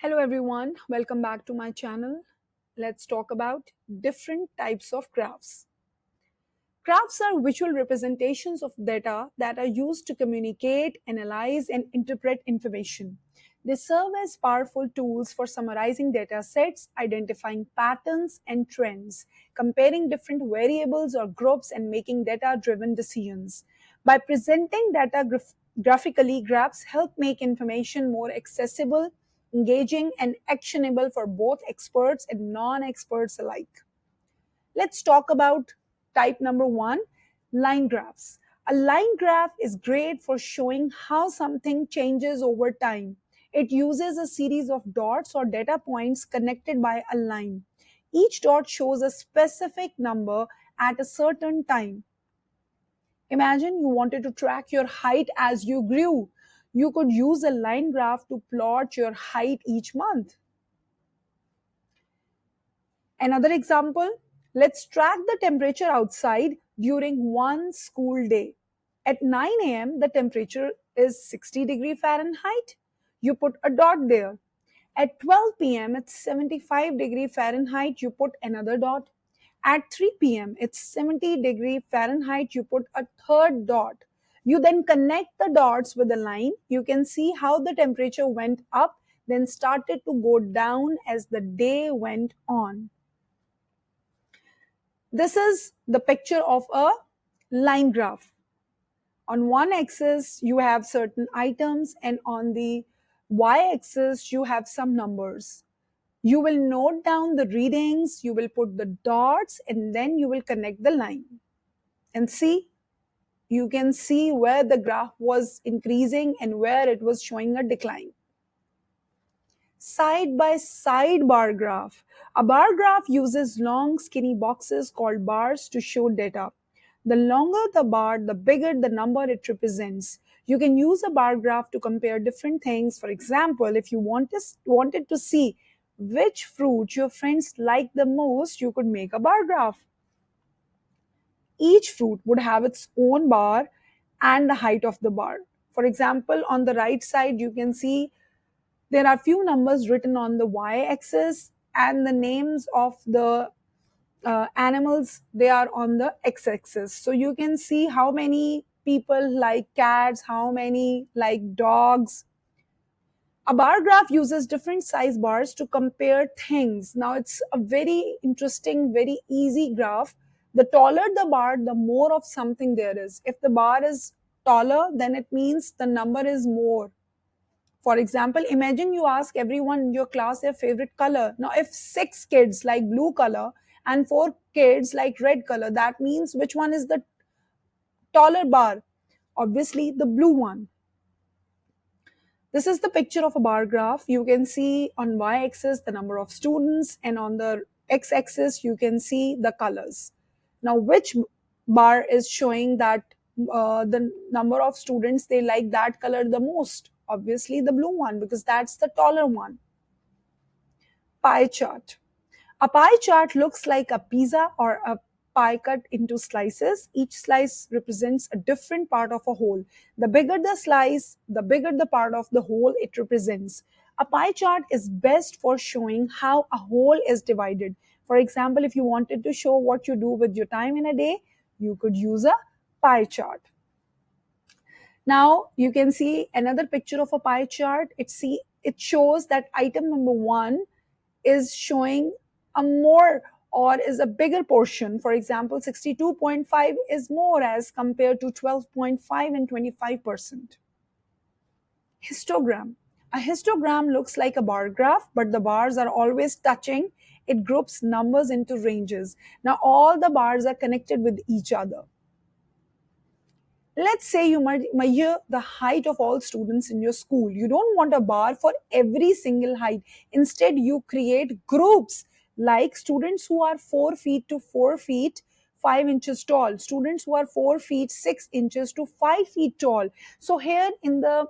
Hello everyone, welcome back to my channel. Let's talk about different types of graphs. Graphs are visual representations of data that are used to communicate, analyze, and interpret information. They serve as powerful tools for summarizing data sets, identifying patterns and trends, comparing different variables or groups, and making data driven decisions. By presenting data graphically, graphs help make information more accessible, engaging, and actionable for both experts and non experts alike. Let's talk about type number one, line graphs. A line graph is great for showing how something changes over time. It uses a series of dots or data points connected by a line. Each dot shows a specific number at a certain time. Imagine you wanted to track your height as you grew. You could use a line graph to plot your height each month. Another example, let's track the temperature outside during one school day. At 9 a.m., the temperature is 60 degree Fahrenheit. You put a dot there. At 12 p.m., it's 75 degree Fahrenheit. You put another dot. At 3 p.m., it's 70 degree Fahrenheit. You put a third dot. You then connect the dots with a line. You can see how the temperature went up, then started to go down as the day went on. This is the picture of a line graph. On one axis, you have certain items, and on the y axis, you have some numbers. You will note down the readings, you will put the dots, and then you will connect the line. And see, you can see where the graph was increasing and where it was showing a decline. Side by side bar graph. A bar graph uses long skinny boxes called bars to show data. The longer the bar, the bigger the number it represents. You can use a bar graph to compare different things. For example, if you wanted to see which fruit your friends like the most, you could make a bar graph. Each fruit would have its own bar and the height of the bar. For example, on the right side, you can see there are few numbers written on the y-axis and the names of the animals, they are on the x-axis. So you can see how many people like cats, how many like dogs. A bar graph uses different size bars to compare things. Now it's a very interesting, very easy graph. The taller the bar, the more of something there is. If the bar is taller, then it means the number is more. For example, imagine you ask everyone in your class their favorite color. Now, if six kids like blue color and four kids like red color, that means which one is the taller bar? Obviously, the blue one. This is the picture of a bar graph. You can see on y-axis the number of students, and on the x-axis you can see the colors. Now, which bar is showing that the number of students they like that color the most? Obviously, the blue one, because that's the taller one. Pie chart. A pie chart looks like a pizza or a pie cut into slices. Each slice represents a different part of a whole. The bigger the slice, the bigger the part of the whole it represents. A pie chart is best for showing how a whole is divided. For example, if you wanted to show what you do with your time in a day, you could use a pie chart. Now you can see another picture of a pie chart. It shows that item number one is showing a more or is a bigger portion. For example, 62.5 is more as compared to 12.5 and 25%. Histogram. A histogram looks like a bar graph, but the bars are always touching. It groups numbers into ranges. Now all the bars are connected with each other. Let's say you measure the height of all students in your school. You don't want a bar for every single height. Instead, you create groups like students who are 4 feet to 4 feet 5 inches tall, students who are 4 feet 6 inches to 5 feet tall. So here in the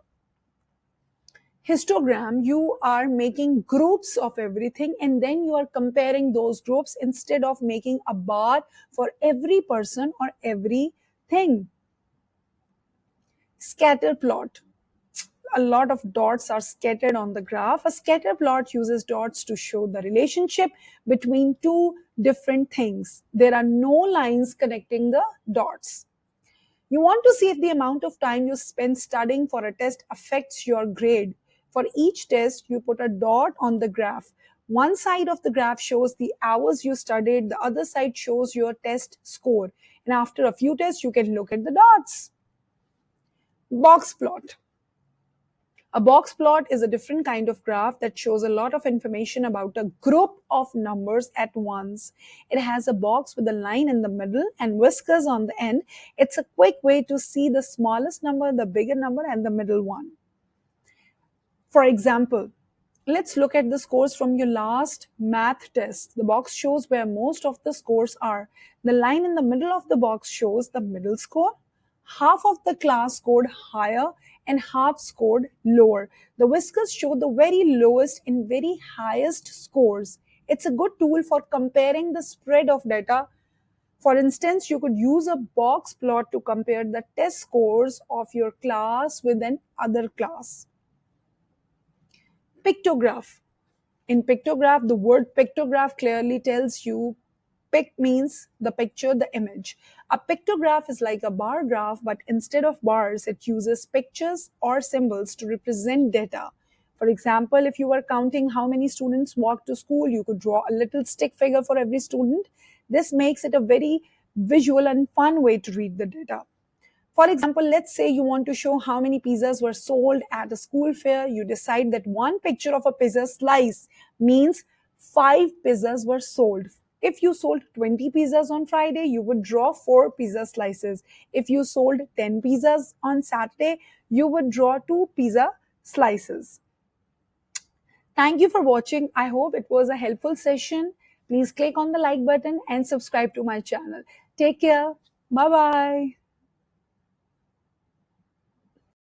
histogram, you are making groups of everything, and then you are comparing those groups instead of making a bar for every person or everything. Scatter plot. a lot of dots are scattered on the graph. A scatter plot uses dots to show the relationship between two different things. There are no lines connecting the dots. You want to see if the amount of time you spend studying for a test affects your grade. For each test, you put a dot on the graph. One side of the graph shows the hours you studied, the other side shows your test score. And after a few tests, you can look at the dots. Box plot. A box plot is a different kind of graph that shows a lot of information about a group of numbers at once. It has a box with a line in the middle and whiskers on the end. It's a quick way to see the smallest number, the bigger number, and the middle one. For example, let's look at the scores from your last math test. The box shows where most of the scores are. The line in the middle of the box shows the middle score. Half of the class scored higher and half scored lower. The whiskers show the very lowest and very highest scores. It's a good tool for comparing the spread of data. For instance, you could use a box plot to compare the test scores of your class with an other class. Pictograph. In pictograph, the word pictograph clearly tells you pic means the picture, the image. A pictograph is like a bar graph, but instead of bars, it uses pictures or symbols to represent data. For example, if you were counting how many students walk to school, you could draw a little stick figure for every student. This makes it a very visual and fun way to read the data. For example, let's say you want to show how many pizzas were sold at a school fair. You decide that one picture of a pizza slice means 5 pizzas were sold. If you sold 20 pizzas on Friday, you would draw 4 pizza slices. If you sold 10 pizzas on Saturday, you would draw 2 pizza slices. Thank you for watching. I hope it was a helpful session. Please click on the like button and subscribe to my channel. Take care. Bye bye.